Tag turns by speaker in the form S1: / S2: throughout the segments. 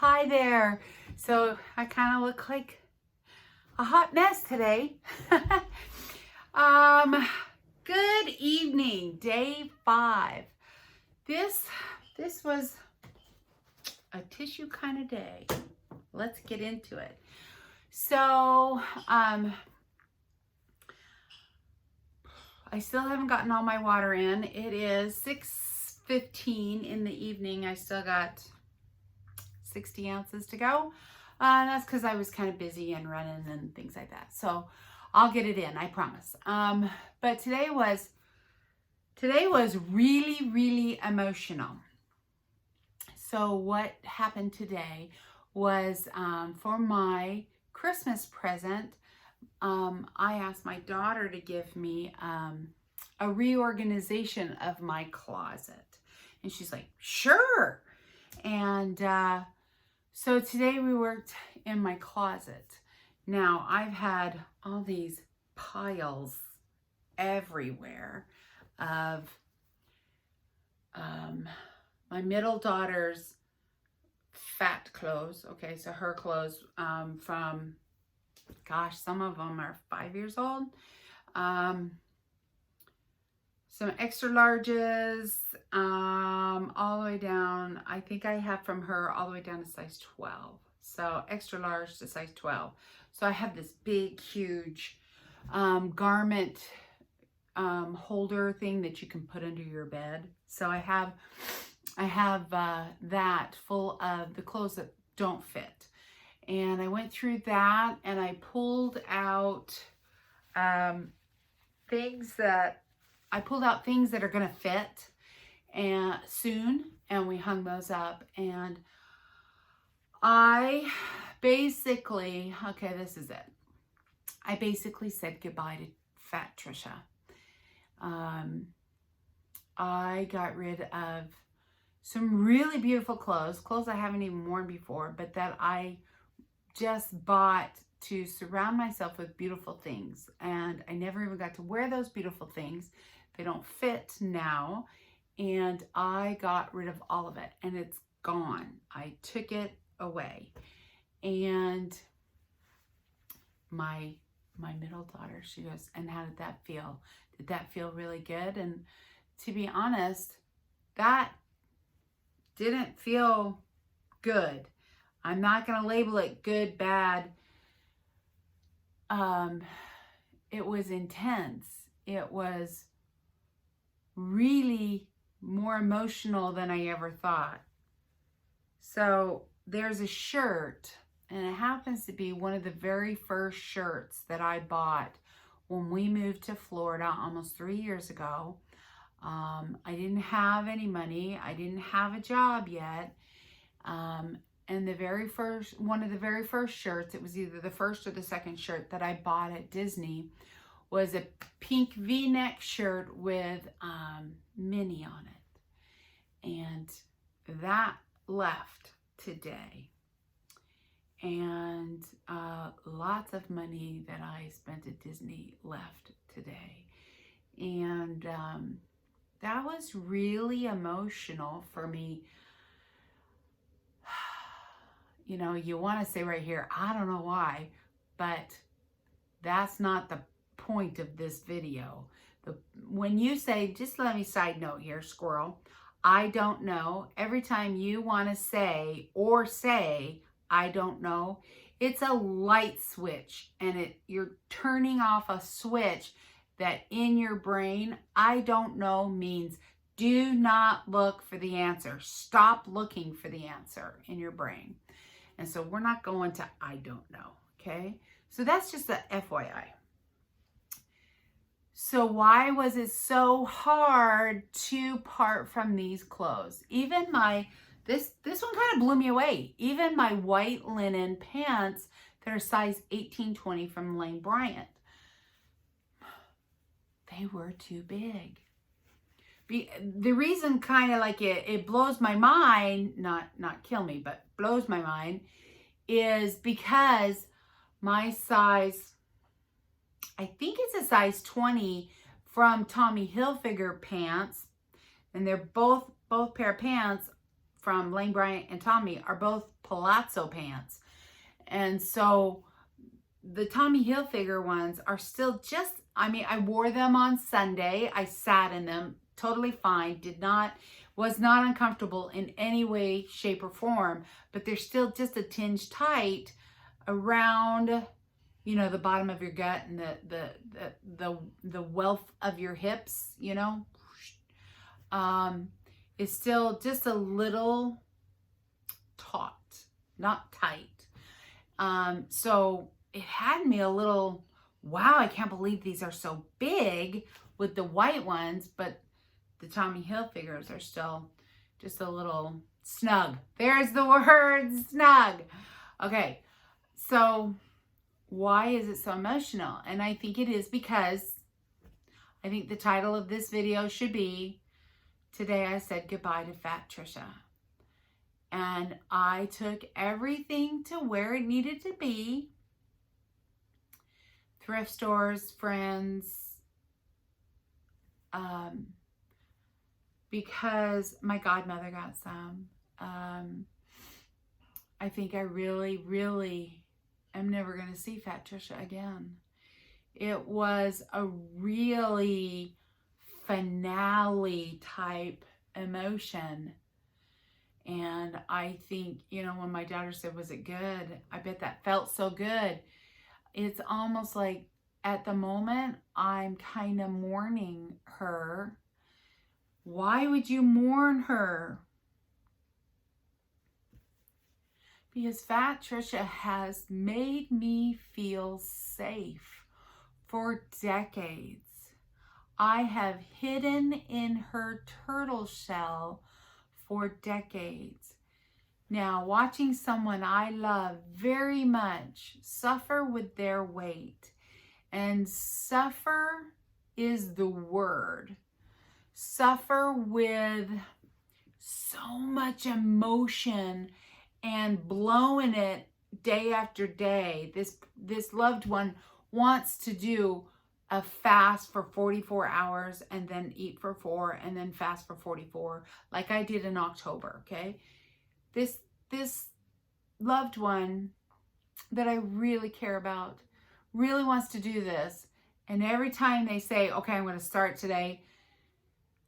S1: Hi there. So I kind of look like a hot mess today. Good evening, day 5. This was a tissue kind of day. Let's get into it. So, I still haven't gotten all my water in. It is 6:15 in the evening. I still got 60 ounces to go. That's because I was kind of busy and running and things like that. So I'll get it in, I promise. But today was really, really emotional. So what happened today was for my Christmas present, I asked my daughter to give me a reorganization of my closet. And she's like, sure. And so today we worked in my closet. Now I've had all these piles everywhere of my middle daughter's fat clothes. Okay, so her clothes from, gosh, some of them are 5 years old. Some extra larges, all the way down. I think I have from her all the way down to size 12. So extra large to size 12. So I have this big, huge garment holder thing that you can put under your bed. So I have that full of the clothes that don't fit. And I went through that and I pulled out things that are going to fit and soon, and we hung those up. And I basically, okay, this is it. I basically said goodbye to Fat Trisha. I got rid of some really beautiful clothes I haven't even worn before, but that I just bought to surround myself with beautiful things. And I never even got to wear those beautiful things. They don't fit now. And I got rid of all of it and it's gone. I took it away. And my middle daughter, she goes, and how did that feel? Did that feel really good? And to be honest, that didn't feel good. I'm not going to label it good, bad. It was intense. It was really more emotional than I ever thought. So there's a shirt, and it happens to be one of the very first shirts that I bought when we moved to Florida almost 3 years ago. I didn't have any money. I didn't have a job yet. And one of the very first shirts, it was either the first or the second shirt that I bought at Disney, was a pink V-neck shirt with Minnie on it. And that left today. And lots of money that I spent at Disney left today. And that was really emotional for me. You know, you want to say right here, I don't know why, but that's not the point of this video. When you say, just let me side note here, squirrel, I don't know, every time you want to say, I don't know, it's a light switch, and you're turning off a switch that in your brain, I don't know means do not look for the answer. Stop looking for the answer in your brain. And so we're not going to I don't know, okay? So that's just a FYI. So why was it so hard to part from these clothes? Even this one kind of blew me away. Even my white linen pants that are size 18-20 from Lane Bryant, they were too big. The reason kind of like it blows my mind, not kill me, but blows my mind, is because my size, I think it's a size 20 from Tommy Hilfiger pants, and they're both pair of pants from Lane Bryant and Tommy are both palazzo pants. And so the Tommy Hilfiger ones are still just, I mean, I wore them on Sunday. I sat in them totally fine. Was not uncomfortable in any way, shape, or form, but they're still just a tinge tight around, you know, the bottom of your gut and the wealth of your hips, you know. It's still just a little taut, not tight. So it had me a little, wow, I can't believe these are so big with the white ones, but the Tommy Hilfigers are still just a little snug. There's the word, snug. Okay, so why is it so emotional? And I think it is because I think the title of this video should be, Today I Said Goodbye to Fat Trisha. And I took everything to where it needed to be. Thrift stores, friends, because my godmother got some. I think I really, really am never going to see Fat Trisha again. It was a really finale type emotion. And I think, you know, when my daughter said, was it good? I bet that felt so good. It's almost like at the moment, I'm kind of mourning her. Why would you mourn her? Because Fat Trisha has made me feel safe for decades. I have hidden in her turtle shell for decades. Now, watching someone I love very much suffer with their weight, and suffer is the word. Suffer with so much emotion and blowing it day after day. This loved one wants to do a fast for 44 hours and then eat for 4 and then fast for 44, like I did in October, okay? This loved one that I really care about really wants to do this. And every time they say, okay, I'm going to start today,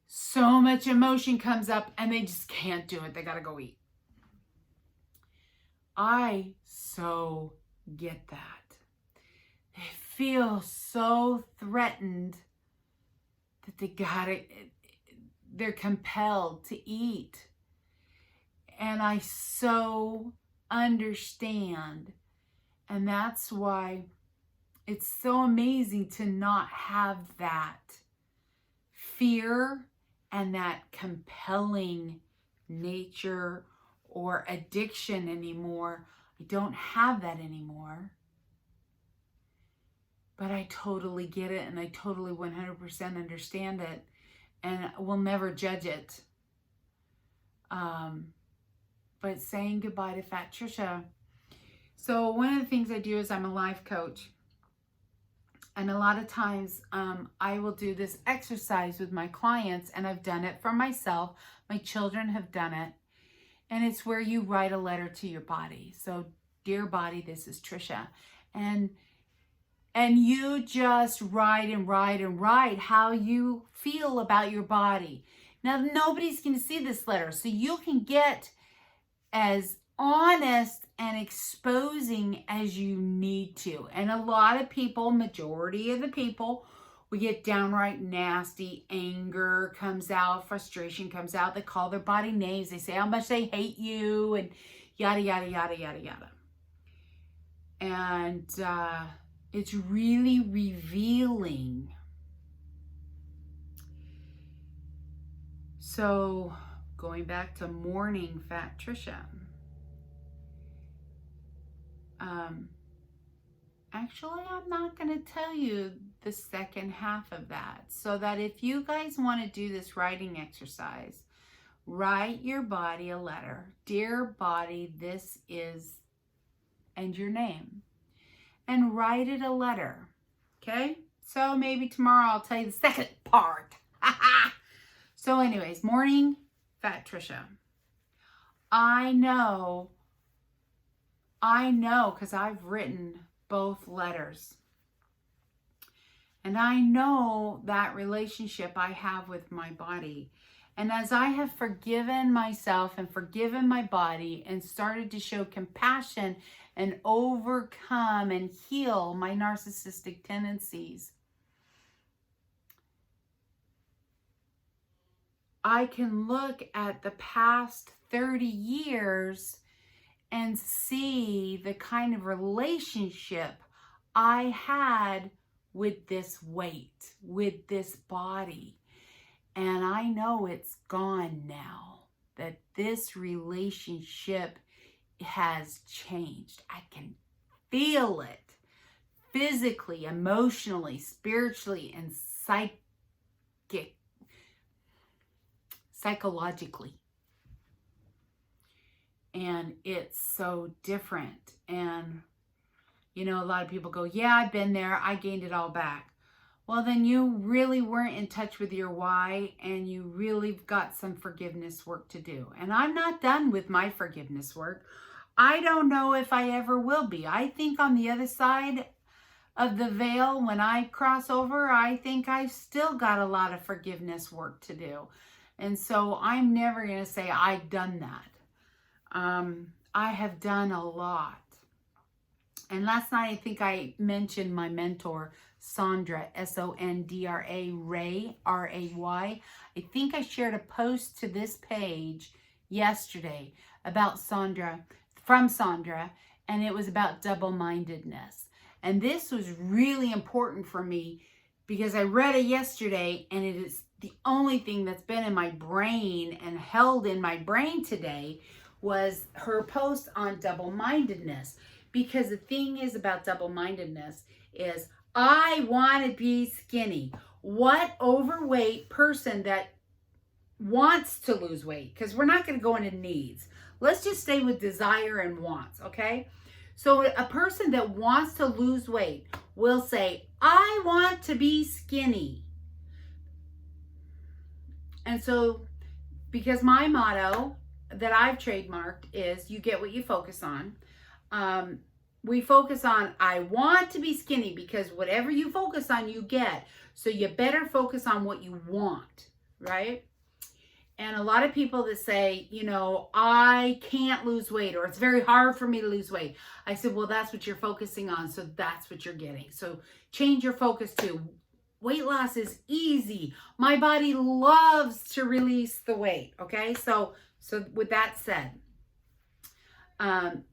S1: so much emotion comes up and they just can't do it. They got to go eat. I so get that. They feel so threatened that they're compelled to eat. And I so understand. And that's why it's so amazing to not have that fear and that compelling nature or addiction anymore. I don't have that anymore. But I totally get it, and I totally 100% understand it, and will never judge it. But saying goodbye to Fat Trisha. So one of the things I do is I'm a life coach. And a lot of times I will do this exercise with my clients, and I've done it for myself. My children have done it. And it's where you write a letter to your body. So, dear body, this is Trisha. And you just write and write and write how you feel about your body. Now, nobody's going to see this letter, so you can get as honest and exposing as you need to. And a lot of people, majority of the people, we get downright nasty. Anger comes out, frustration comes out. They call their body names. They say how much they hate you and yada, yada, yada, yada, yada. And it's really revealing. So going back to mourning Fat Trisha. Actually, I'm not going to tell you the second half of that. So that if you guys want to do this writing exercise, write your body a letter. Dear body, this is, and your name. And write it a letter. Okay? So maybe tomorrow I'll tell you the second part. So anyways, morning, Fat Trisha. I know, because I've written both letters. And I know that relationship I have with my body. And as I have forgiven myself and forgiven my body and started to show compassion and overcome and heal my narcissistic tendencies, I can look at the past 30 years and see the kind of relationship I had with this weight, with this body. And I know it's gone now, that this relationship has changed. I can feel it physically, emotionally, spiritually, and psychologically. And it's so different. And, you know, a lot of people go, yeah, I've been there. I gained it all back. Well, then you really weren't in touch with your why, and you really got some forgiveness work to do. And I'm not done with my forgiveness work. I don't know if I ever will be. I think on the other side of the veil, when I cross over, I think I've still got a lot of forgiveness work to do. And so I'm never going to say I've done that. I have done a lot. And last night, I think I mentioned my mentor, Sondra, S-O-N-D-R-A, Ray, R-A-Y. I think I shared a post to this page yesterday about Sondra, from Sondra, and it was about double-mindedness. And this was really important for me because I read it yesterday, and it is the only thing that's been in my brain and held in my brain today was her post on double-mindedness. Because the thing is about double-mindedness is I want to be skinny. What overweight person that wants to lose weight? Because we're not going to go into needs. Let's just stay with desire and wants, okay? So a person that wants to lose weight will say, I want to be skinny. And so, because my motto that I've trademarked is you get what you focus on. We focus on, I want to be skinny, because whatever you focus on, you get. So you better focus on what you want, right? And a lot of people that say, you know, I can't lose weight, or it's very hard for me to lose weight. I said, well, that's what you're focusing on. So that's what you're getting. So change your focus to weight loss is easy. My body loves to release the weight. Okay. So with that said,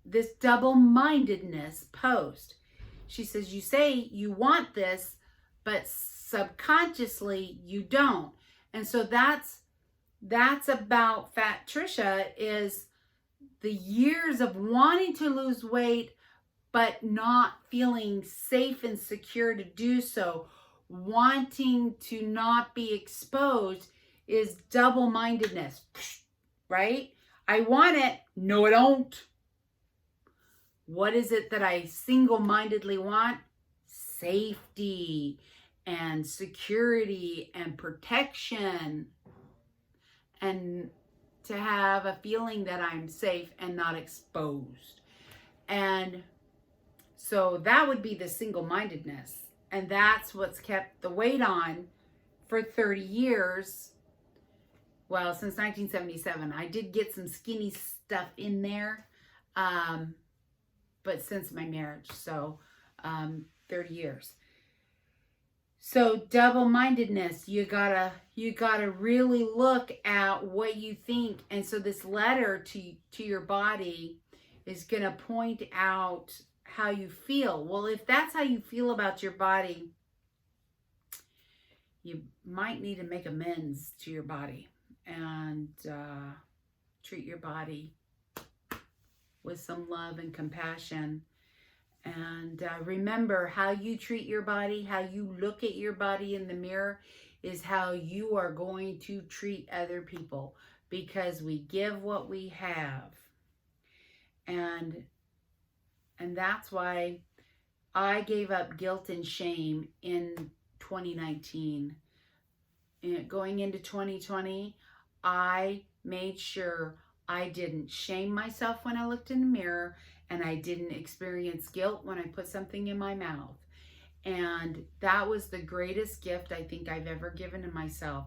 S1: this double-mindedness post, she says, you say you want this, but subconsciously you don't. And so that's about Fat Trisha, is the years of wanting to lose weight, but not feeling safe and secure to do so, wanting to not be exposed, is double-mindedness, right? I want it. No, I don't. What is it that I single-mindedly want? Safety and security and protection, and to have a feeling that I'm safe and not exposed. And so that would be the single-mindedness. And that's what's kept the weight on for 30 years. Well, since 1977. I did get some skinny stuff in there. But since my marriage, so 30 years. So double-mindedness, you gotta really look at what you think. And so this letter to your body is gonna point out how you feel. Well, if that's how you feel about your body, you might need to make amends to your body and treat your body with some love and compassion. And remember, how you treat your body, how you look at your body in the mirror, is how you are going to treat other people, because we give what we have. And that's why I gave up guilt and shame in 2019. And going into 2020, I made sure I didn't shame myself when I looked in the mirror, and I didn't experience guilt when I put something in my mouth. And that was the greatest gift I think I've ever given to myself.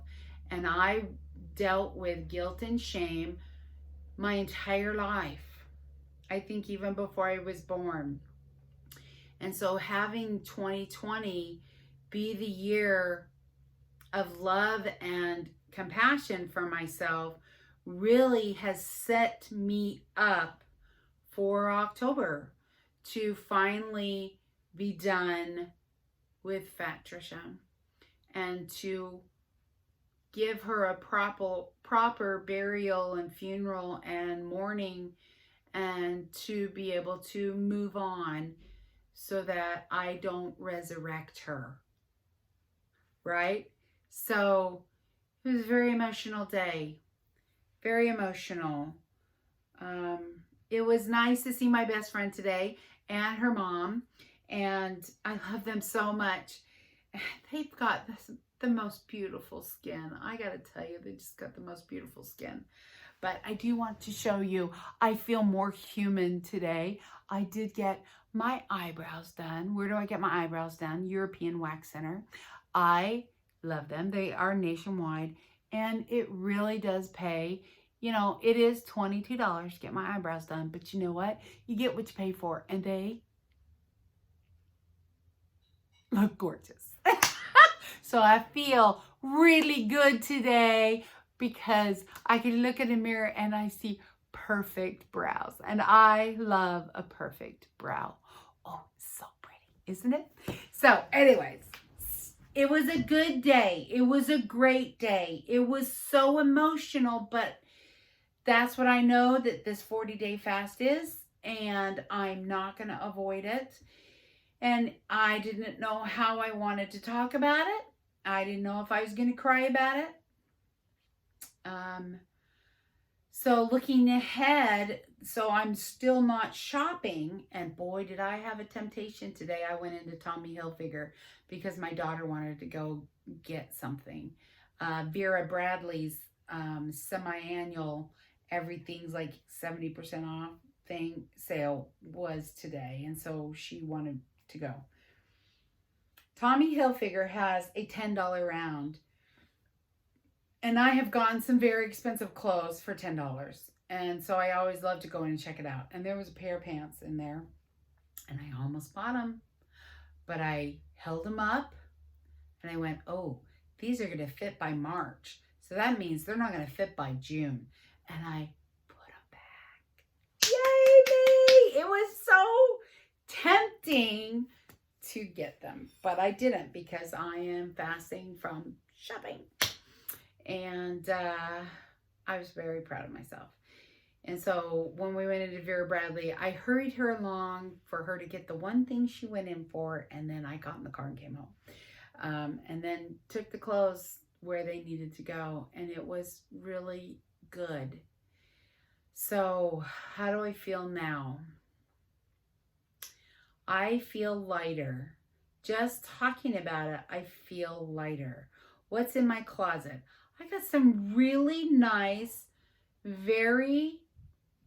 S1: And I dealt with guilt and shame my entire life. I think even before I was born. And so having 2020 be the year of love and compassion for myself really has set me up for October to finally be done with Fat Trisha and to give her a proper burial and funeral and mourning, and to be able to move on so that I don't resurrect her, right? So it was a very emotional day, very emotional. It was nice to see my best friend today and her mom, and I love them so much. They've got the most beautiful skin. I gotta tell you, they just got the most beautiful skin. But I do want to show you, I feel more human today. I did get my eyebrows done. Where do I get my eyebrows done? European Wax Center. I love them. They are nationwide, and it really does pay. You know, it is $22 to get my eyebrows done, but you know what? You get what you pay for, and they look gorgeous. So I feel really good today because I can look in the mirror and I see perfect brows. And I love a perfect brow. Oh, so pretty, isn't it? So anyways, it was a good day. It was a great day. It was so emotional, but that's what I know that this 40-day fast is, and I'm not going to avoid it. And I didn't know how I wanted to talk about it. I didn't know if I was going to cry about it. So looking ahead, so I'm still not shopping, and boy, did I have a temptation today. I went into Tommy Hilfiger because my daughter wanted to go get something. Vera Bradley's semi-annual, everything's like 70% off thing sale was today, and so she wanted to go. Tommy Hilfiger has a $10 round, and I have gotten some very expensive clothes for $10, and so I always love to go in and check it out. And there was a pair of pants in there, and I almost bought them, but I held them up, and I went, oh, these are going to fit by March, so that means they're not going to fit by June, and I put them back. Yay me! It was so tempting to get them, but I didn't because I am fasting from shopping, and I was very proud of myself. And so when we went into Vera Bradley, I hurried her along for her to get the one thing she went in for, and then I got in the car and came home, and then took the clothes where they needed to go, and it was really good. So how do I feel now? I feel lighter. Just talking about it, I feel lighter. What's in my closet? I got some really nice, very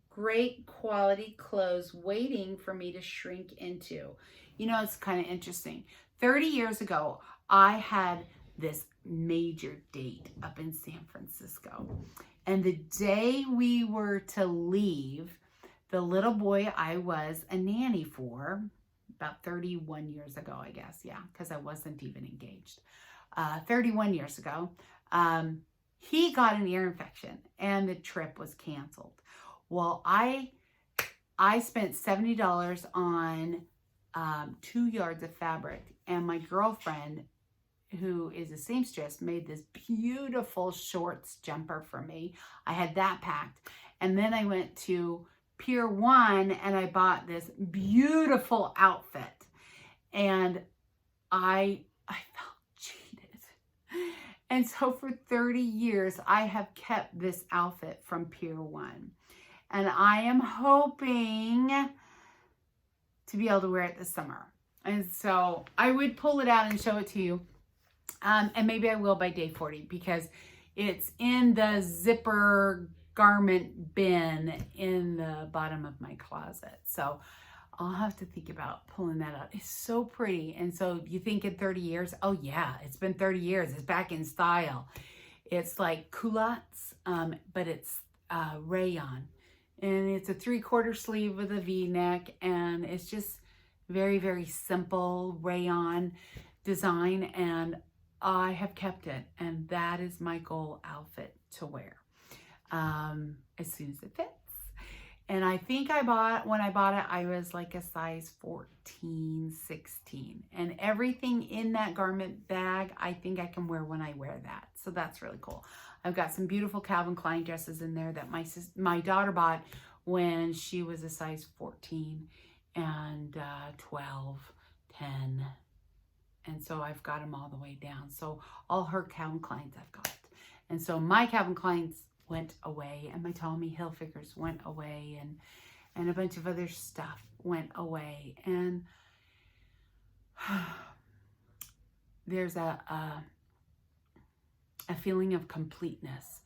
S1: great quality clothes waiting for me to shrink into. You know, it's kind of interesting. 30 years ago, I had this major date up in San Francisco. And the day we were to leave, the little boy I was a nanny for, about 31 years ago, I guess. Yeah, because I wasn't even engaged. 31 years ago, he got an ear infection and the trip was canceled. Well, I spent $70 on 2 yards of fabric, and my girlfriend, who is a seamstress, made this beautiful shorts jumper for me. I had that packed. And then I went to Pier 1 and I bought this beautiful outfit. And I felt cheated. And so for 30 years, I have kept this outfit from Pier 1. And I am hoping to be able to wear it this summer. And so I would pull it out and show it to you. And maybe I will by day 40 because it's in the zipper garment bin in the bottom of my closet. So I'll have to think about pulling that out. It's so pretty. And so you think in 30 years, oh yeah, it's been 30 years. It's back in style. It's like culottes, but it's rayon. And it's a 3/4 sleeve with a V-neck. And it's just very, very simple rayon design. And I have kept it. And that is my goal outfit to wear as soon as it fits. And I think when I bought it, I was like a size 14, 16. And everything in that garment bag, I think I can wear when I wear that. So that's really cool. I've got some beautiful Calvin Klein dresses in there that my daughter bought when she was a size 14 and 12, 10. And so I've got them all the way down. So all her Calvin Kleins I've got. And so my Calvin Kleins went away, and my Tommy Hilfigers went away, and a bunch of other stuff went away. And there's a feeling of completeness.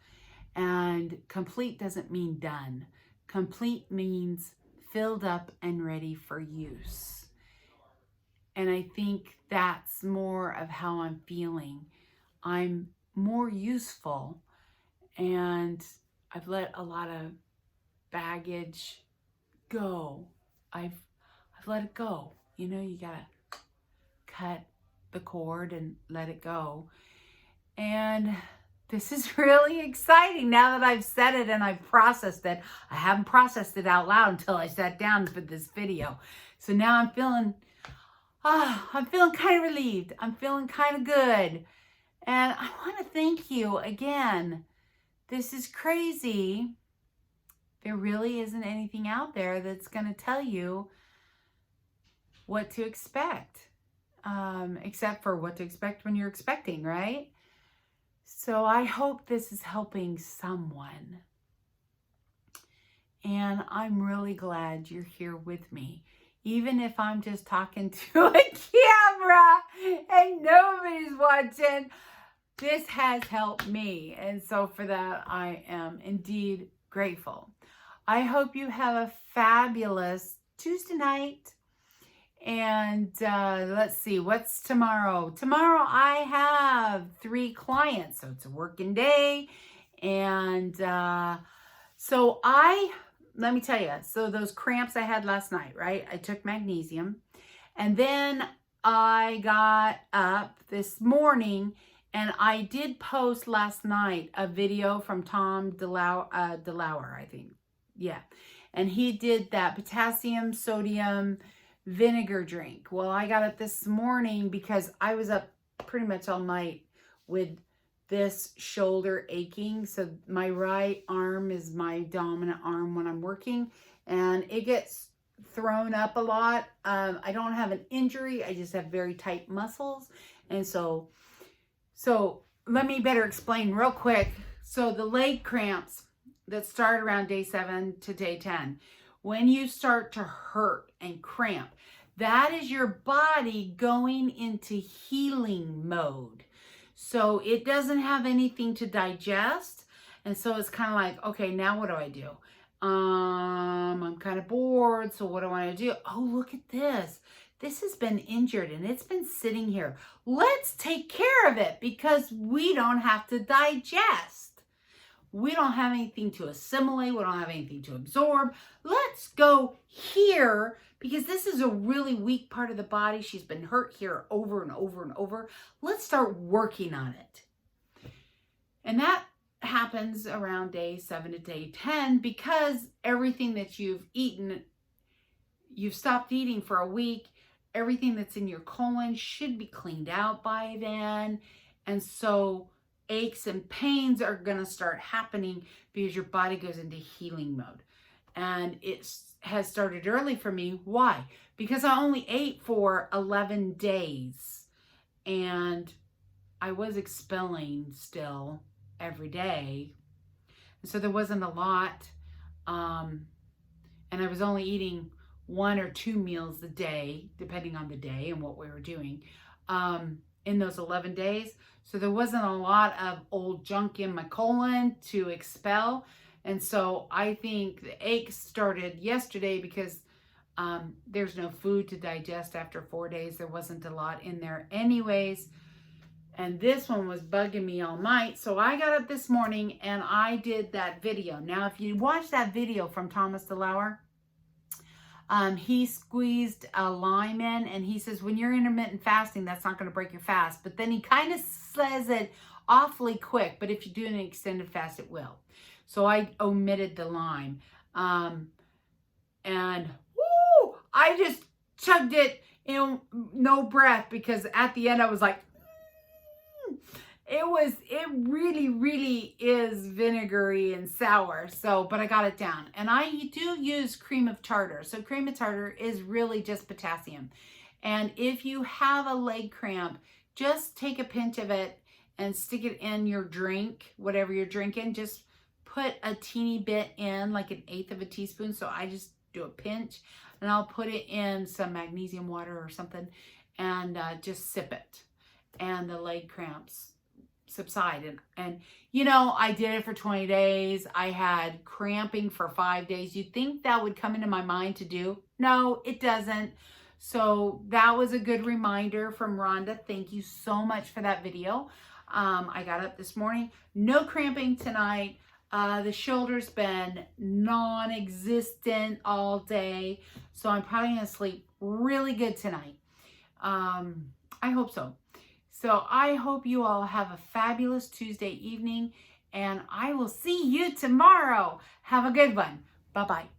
S1: And complete doesn't mean done. Complete means filled up and ready for use. And I think that's more of how I'm feeling. I'm more useful, and I've let a lot of baggage go. I've let it go. You know, you gotta cut the cord and let it go. And this is really exciting now that I've said it and I've processed it. I haven't processed it out loud until I sat down for this video. So now I'm feeling kind of relieved. I'm feeling kind of good. And I want to thank you again. This is crazy. There really isn't anything out there that's going to tell you what to expect, except for what to expect when you're expecting, right? So I hope this is helping someone. And I'm really glad you're here with me. Even if I'm just talking to a camera and nobody's watching, this has helped me. And so for that, I am indeed grateful. I hope you have a fabulous Tuesday night. And let's see, what's tomorrow? Tomorrow I have 3 clients, so it's a working day. And so let me tell you, so those cramps I had last night, right? I took magnesium, and then I got up this morning, and I did post last night a video from Tom DeLauer, I think. Yeah. And he did that potassium, sodium, vinegar drink. Well, I got up this morning because I was up pretty much all night with this shoulder aching. So my right arm is my dominant arm when I'm working, and it gets thrown up a lot. I don't have an injury. I just have very tight muscles. And so let me better explain real quick. So the leg cramps that start around day 7 to day 10, when you start to hurt and cramp, that is your body going into healing mode. So it doesn't have anything to digest. And so it's kind of like, okay, now what do I do? I'm kind of bored. So what do I do? Oh, look at this. This has been injured and it's been sitting here. Let's take care of it because we don't have to digest. We don't have anything to assimilate. We don't have anything to absorb. Let's go here because this is a really weak part of the body. She's been hurt here over and over and over. Let's start working on it. And that happens around day 7 to day 10 because everything that you've eaten, you've stopped eating for a week. Everything that's in your colon should be cleaned out by then. And so aches and pains are going to start happening because your body goes into healing mode. And it has started early for me. Why? Because I only ate for 11 days and I was expelling still every day. So there wasn't a lot. And I was only eating 1 or 2 meals a day, depending on the day and what we were doing, in those 11 days. So there wasn't a lot of old junk in my colon to expel. And so I think the aches started yesterday because there's no food to digest after 4 days. There wasn't a lot in there anyways. And this one was bugging me all night. So I got up this morning and I did that video. Now, if you watch that video from Thomas DeLauer, he squeezed a lime in, and he says, when you're intermittent fasting, that's not going to break your fast. But then he kind of says it awfully quick, but if you do an extended fast, it will. So I omitted the lime. And woo, I just chugged it in no breath, because at the end I was like, it really is vinegary and sour. So, but I got it down. And I do use cream of tartar. So cream of tartar is really just potassium. And if you have a leg cramp, just take a pinch of it and stick it in your drink, whatever you're drinking. Just put a teeny bit in, like 1/8 of a teaspoon. So I just do a pinch, and I'll put it in some magnesium water or something, and just sip it. And the leg cramps subside. And you know, I did it for 20 days. I had cramping for 5 days. You'd think that would come into my mind to do. No, it doesn't. So that was a good reminder from Rhonda. Thank you so much for that video. I got up this morning, no cramping tonight. The shoulder's been non-existent all day. So I'm probably gonna sleep really good tonight. I hope so. So I hope you all have a fabulous Tuesday evening, and I will see you tomorrow. Have a good one. Bye-bye.